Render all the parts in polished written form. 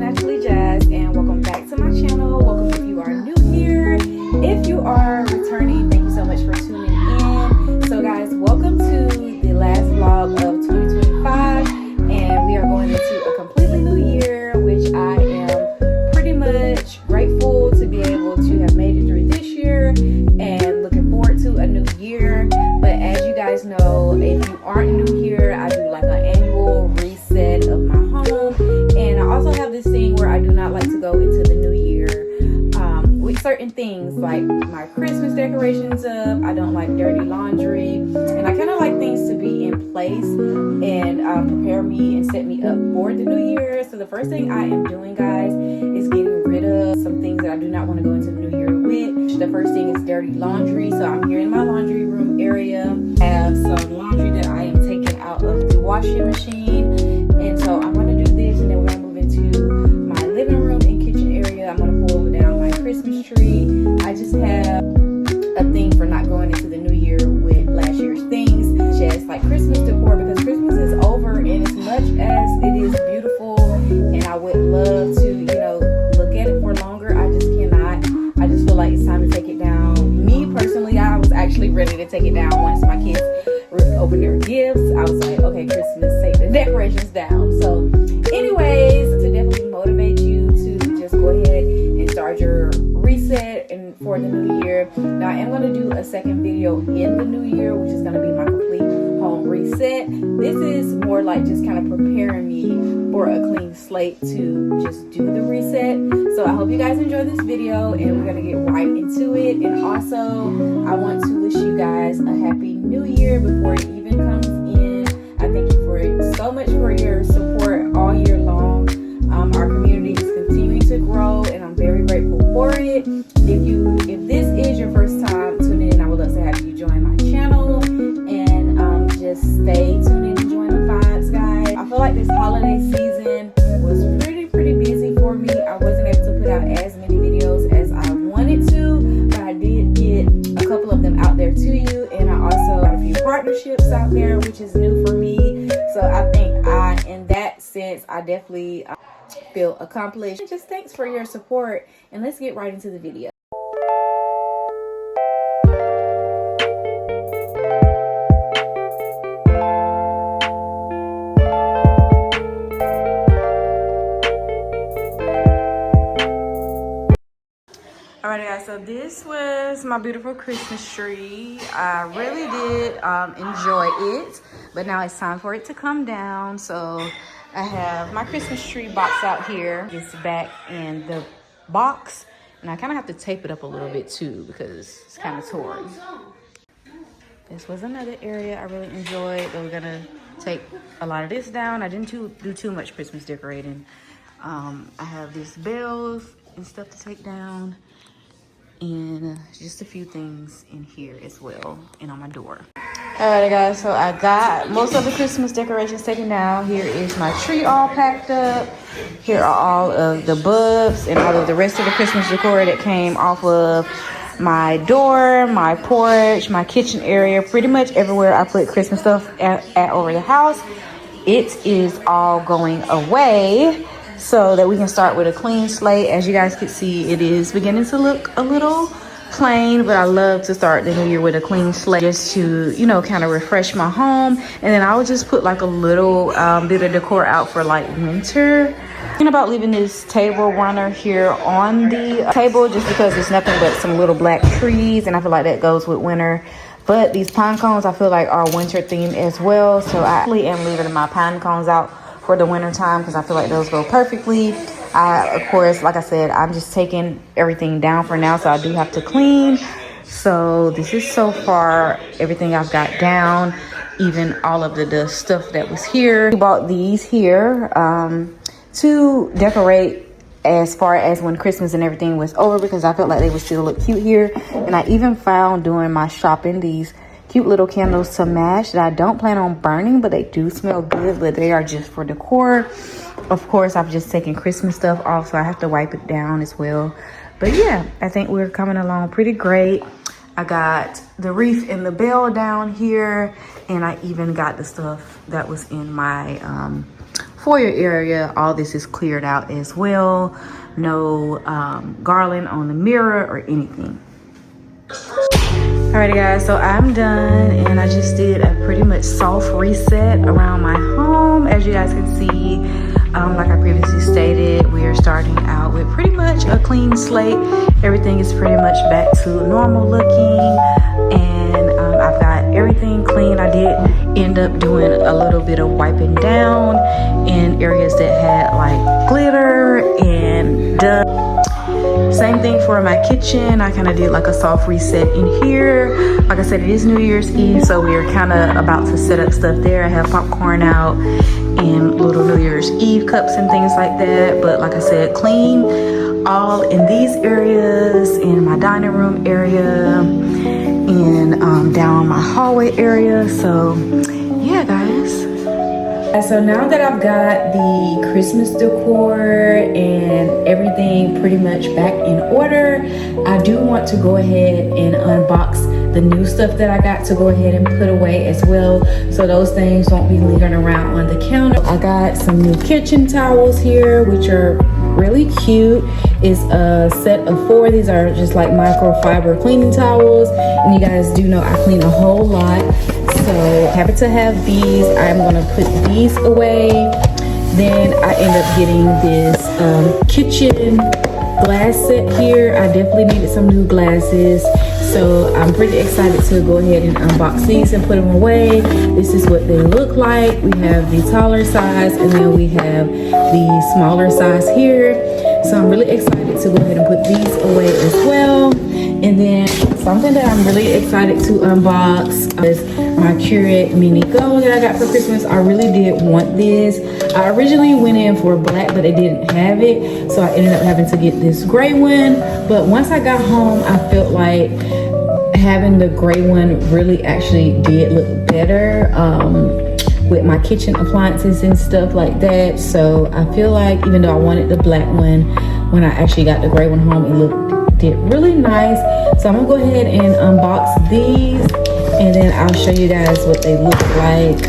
Naturally Jazz, and welcome back to my channel. Welcome if you are new here. If you are returning, thank you so much for tuning in. So guys, welcome to the last vlog of 2025, and we are going into a completely new year, which I am pretty much grateful to be able to have made it through this year and looking forward to a new year. But as you guys know, if you aren't new here, I do like an annual reset of my home, and I also have this thing where I do not like to go into the new year with certain things, like my Christmas decorations up. I don't like dirty laundry, and I kind of like things to be in place and prepare me and set me up for the new year. So the first thing I am doing, guys, is getting rid of some things that I do not want to go into the new year with. The first thing is dirty laundry. So I'm here in my laundry room area. I have some laundry that I am taking out of the washing machine, and so I'm going to do this, and then we're going to move into my living room and kitchen area. I'm going to pull down my Christmas tree. I just have a thing for not going into the new year with last year's things, just like Christmas decor, because Christmas is over, and as much as it is beautiful and I would love to, look at it for longer, I just cannot. I just feel like it's time to take it down. Me personally, I was actually ready to take it down once my kids opened their gifts. I was like, okay, Christmas, take the decorations down. So anyways, to definitely motivate you to just go ahead and start your reset and for the new year. Now I am going to do a second video in the new year, which is going to be my complete home reset. This is more like just kind of preparing me for a clean slate to just do the reset. So I hope you guys enjoy this video, and we're going to get right into it. And also, I want to wish you guys a happy new year before it even comes in. I thank you for so much for your support all year long. Our community is continuing to grow, and I'm very grateful for it. If this is your first time tuning in, I would love to have you join my channel, and just stay tuned in and join the vibes, guys. I feel like this holiday season was pretty busy for me. I wasn't able to put out as many videos as I wanted to, but I did get a couple of them out there to you, and I also got a few partnerships out there, which is new for me. So I think in that sense, I definitely feel accomplished. Just thanks for your support, and let's get right into the video. Alright guys, so this was my beautiful Christmas tree. I really did enjoy it, but now it's time for it to come down. So I have my Christmas tree box out here. It's back in the box, and I kind of have to tape it up a little bit too because it's kind of torn. This was another area I really enjoyed, but we're gonna take a lot of this down. I didn't do too much Christmas decorating. I have these bells and stuff to take down, and just a few things in here as well, and on my door. Alright guys, so I got most of the Christmas decorations taken down. Here is my tree all packed up. Here are all of the bulbs and all of the rest of the Christmas decor that came off of my door, my porch, my kitchen area. Pretty much everywhere I put Christmas stuff at over the house, it is all going away, so that we can start with a clean slate. As you guys can see, it is beginning to look a little plain, but I love to start the new year with a clean slate, just to, kind of refresh my home. And then I would just put like a little bit of decor out for like winter. Thinking about leaving this table runner here on the table, just because it's nothing but some little black trees, and I feel like that goes with winter. But these pine cones I feel like are winter themed as well, so I actually am leaving my pine cones out for the winter time because I feel like those go perfectly. Of course, like I said, I'm just taking everything down for now, so I do have to clean. So this is so far everything I've got down, even all of the stuff that was here. We bought these here to decorate as far as when Christmas and everything was over, because I felt like they would still look cute here. And I even found during my shopping these cute little candles to match that I don't plan on burning, but they do smell good, but they are just for decor. Of course, I've just taken Christmas stuff off, so I have to wipe it down as well. But yeah, I think we're coming along pretty great. I got the wreath and the bell down here, and I even got the stuff that was in my foyer area, all this is cleared out as well. No garland on the mirror or anything. Alrighty guys, so I'm done and I just did a pretty much soft reset around my home. As you guys can see, like I previously stated, we are starting out with pretty much a clean slate. Everything is pretty much back to normal looking, and I've got everything clean. I did end up doing a little bit of wiping down in areas that had like glitter and dust. Same thing for my kitchen. I kind of did like a soft reset in here. Like I said, it is New Year's Eve, so we are kind of about to set up stuff there. I have popcorn out and little New Year's Eve cups and things like that. But like I said, clean all in these areas, in my dining room area, and down my hallway area. So yeah, guys. So now that I've got the Christmas decor and everything pretty much back in order, I do want to go ahead and unbox the new stuff that I got to go ahead and put away as well, so those things won't be lingering around on the counter. I got some new kitchen towels here, which are really cute. It's a set of 4. These are just like microfiber cleaning towels, and you guys do know I clean a whole lot, so happy to have these. I'm gonna put these away. Then I end up getting this kitchen glass set here. I definitely needed some new glasses, so I'm pretty excited to go ahead and unbox these and put them away. This is what they look like. We have the taller size, and then we have the smaller size here. So I'm really excited to go ahead and put these away as well. And then something that I'm really excited to unbox is my Keurig Mini Go that I got for Christmas. I really did want this. I originally went in for black, but they didn't have it, so I ended up having to get this gray one. But once I got home, I felt like having the gray one really actually did look better with my kitchen appliances and stuff like that. So I feel like even though I wanted the black one, when I actually got the gray one home, it did really nice. So I'm gonna go ahead and unbox these, and then I'll show you guys what they look like.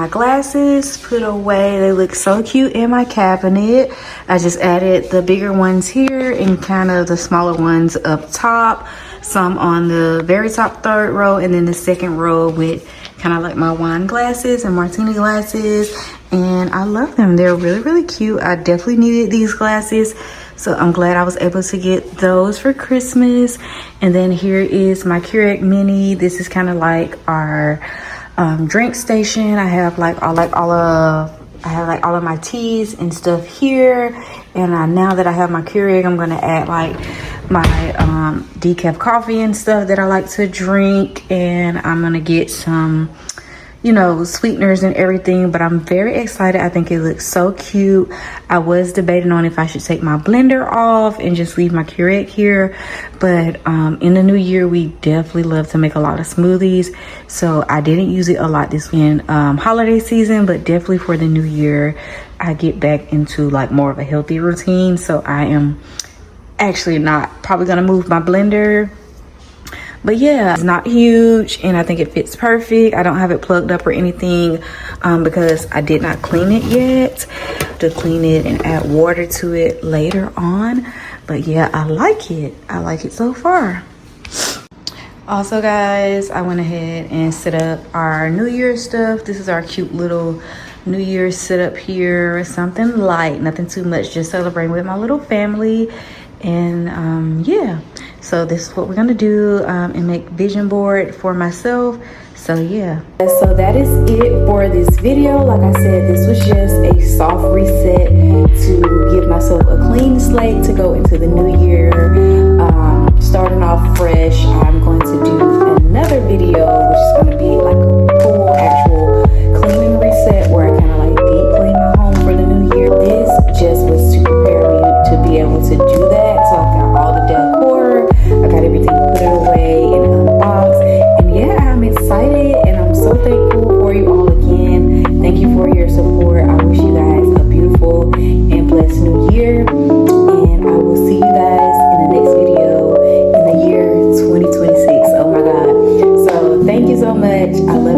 Glasses put away. They look so cute in my cabinet. I just added the bigger ones here and kind of the smaller ones up top, some on the very top 3rd row, and then the 2nd row with kind of like my wine glasses and martini glasses. And I love them. They're really, really cute. I definitely needed these glasses, so I'm glad I was able to get those for Christmas. And then here is my Keurig Mini. This is kind of like our drink station. I have all of my teas and stuff here, And now that I have my Keurig, I'm gonna add like my decaf coffee and stuff that I like to drink, and I'm gonna get some, you know, sweeteners and everything. But I'm very excited. I think it looks so cute. I was debating on if I should take my blender off and just leave my Keurig here, but in the new year we definitely love to make a lot of smoothies, so I didn't use it a lot this weekend, holiday season, but definitely for the new year I get back into like more of a healthy routine. So I am actually not probably gonna move my blender. But yeah, it's not huge and I think it fits perfect. I don't have it plugged up or anything because I did not clean it yet. To clean it and add water to it later on. But yeah, I like it. I like it so far. Also guys, I went ahead and set up our New Year's stuff. This is our cute little New Year's setup here. Something light, nothing too much, just celebrating with my little family. And yeah, so this is what we're gonna do and make vision board for myself. So yeah, so that is it for this video. Like I said, this was just a soft reset to give myself a clean slate to go into the new year, starting off fresh. I'm going to do another video which is going to be like a full actual cleaning reset where I kind of like deep clean my home for the new year. This just was to prepare me to be able to do that. So I got all the decor, I got everything put it away in a box, and yeah, I'm excited and I'm so thankful for you all again. Thank you for your support. I wish you guys a beautiful and blessed new year, and I will see you guys in the next video in the year 2026. Oh my god, so thank you so much. I love